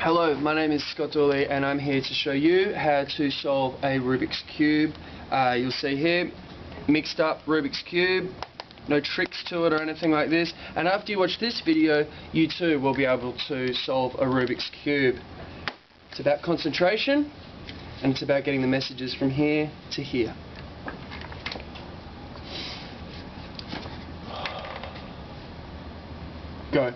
Hello, my name is Dooley and I'm here to show you how to solve a Rubik's Cube. You'll see here, mixed up Rubik's Cube, no tricks to it or anything like this, and after you watch this video you too will be able to solve a Rubik's Cube. It's about concentration and it's about getting the messages from here to here. Go.